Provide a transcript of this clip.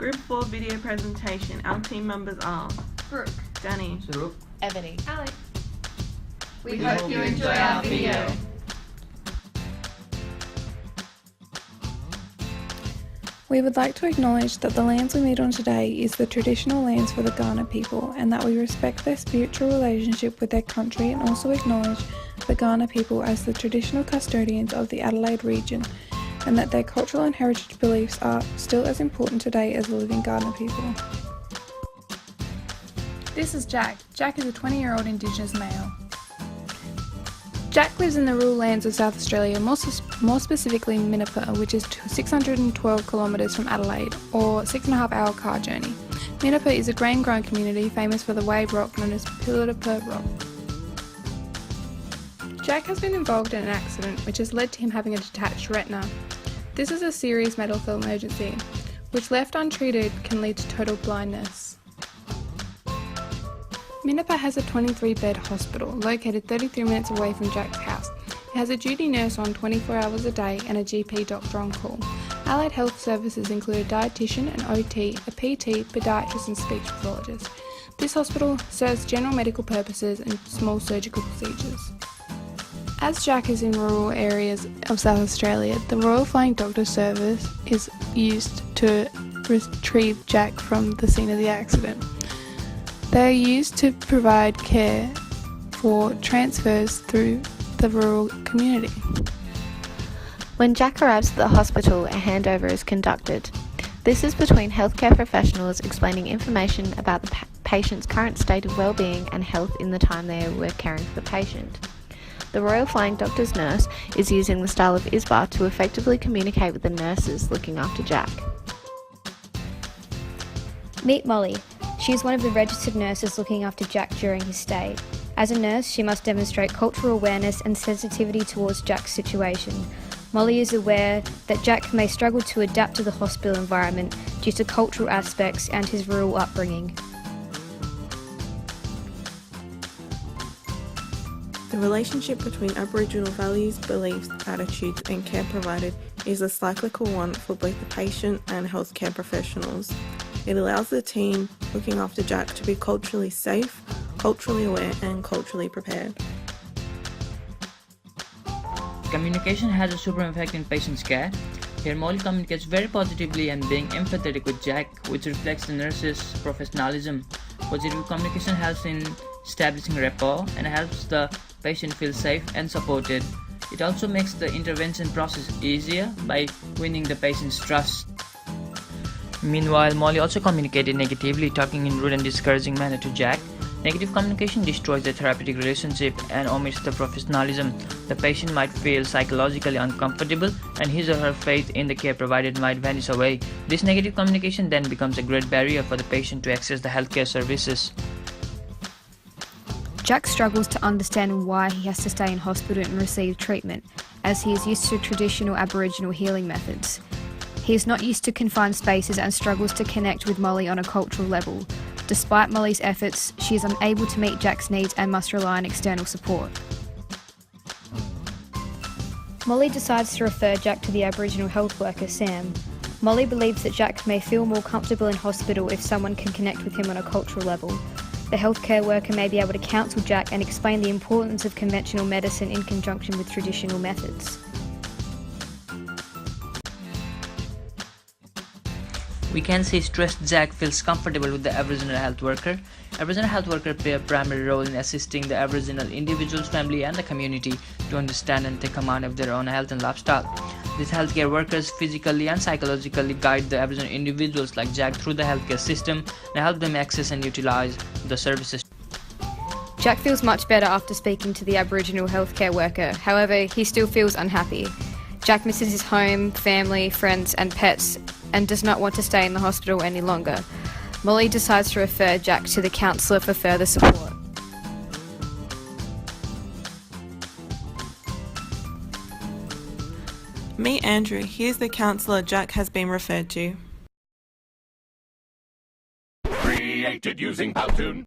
Group 4 video presentation. Our team members are Brooke, Danny, Sarup, Ebony, Alex. We hope you enjoy our video. We would like to acknowledge that the lands we meet on today is the traditional lands for the Kaurna people, and that we respect their spiritual relationship with their country, and also acknowledge the Kaurna people as the traditional custodians of the Adelaide region, and that their cultural and heritage beliefs are still as important today as the living Kaurna people. This is Jack. Jack is a 20-year-old Indigenous male. Jack lives in the rural lands of South Australia, more specifically Minnipa, which is 612 kilometres from Adelaide, or 6.5-hour car journey. Minnipa is a grain-growing community famous for the wave rock known as Pillar to Perth rock. Jack has been involved in an accident which has led to him having a detached retina. This is a serious medical emergency, which left untreated can lead to total blindness. Minnipa has a 23-bed hospital located 33 minutes away from Jack's house. It has a duty nurse on 24 hours a day and a GP doctor on call. Allied health services include a dietitian, an OT, a PT, podiatrist and speech pathologist. This hospital serves general medical purposes and small surgical procedures. As Jack is in rural areas of South Australia, the Royal Flying Doctor Service is used to retrieve Jack from the scene of the accident. They are used to provide care for transfers through the rural community. When Jack arrives at the hospital, a handover is conducted. This is between healthcare professionals explaining information about the patient's current state of well-being and health in the time they were caring for the patient. The Royal Flying Doctor's nurse is using the style of ISBA to effectively communicate with the nurses looking after Jack. Meet Molly. She is one of the registered nurses looking after Jack during his stay. As a nurse, she must demonstrate cultural awareness and sensitivity towards Jack's situation. Molly is aware that Jack may struggle to adapt to the hospital environment due to cultural aspects and his rural upbringing. The relationship between Aboriginal values, beliefs, attitudes and care provided is a cyclical one for both the patient and healthcare professionals. It allows the team looking after Jack to be culturally safe, culturally aware and culturally prepared. Communication has a super effect in patient's care. Here Molly communicates very positively and being empathetic with Jack, which reflects the nurse's professionalism. Positive communication helps in establishing rapport and helps the patient feel safe and supported. It also makes the intervention process easier by winning the patient's trust. Meanwhile, Molly also communicated negatively, talking in rude and discouraging manner to Jack. Negative communication destroys the therapeutic relationship and omits the professionalism. The patient might feel psychologically uncomfortable and his or her faith in the care provided might vanish away. This negative communication then becomes a great barrier for the patient to access the healthcare services. Jack struggles to understand why he has to stay in hospital and receive treatment, as he is used to traditional Aboriginal healing methods. He is not used to confined spaces and struggles to connect with Molly on a cultural level. Despite Molly's efforts, she is unable to meet Jack's needs and must rely on external support. Molly decides to refer Jack to the Aboriginal health worker, Sam. Molly believes that Jack may feel more comfortable in hospital if someone can connect with him on a cultural level. The healthcare worker may be able to counsel Jack and explain the importance of conventional medicine in conjunction with traditional methods. We can say stressed Jack feels comfortable with the Aboriginal health worker. Aboriginal health worker play a primary role in assisting the Aboriginal individual's family and the community to understand and take command of their own health and lifestyle. These healthcare workers physically and psychologically guide the Aboriginal individuals like Jack through the healthcare system and help them access and utilize the services. Jack feels much better after speaking to the Aboriginal healthcare worker. However, he still feels unhappy. Jack misses his home, family, friends and pets and does not want to stay in the hospital any longer. Molly decides to refer Jack to the counsellor for further support. Meet Andrew. Here's the counsellor Jack has been referred to. Created using Powtoon.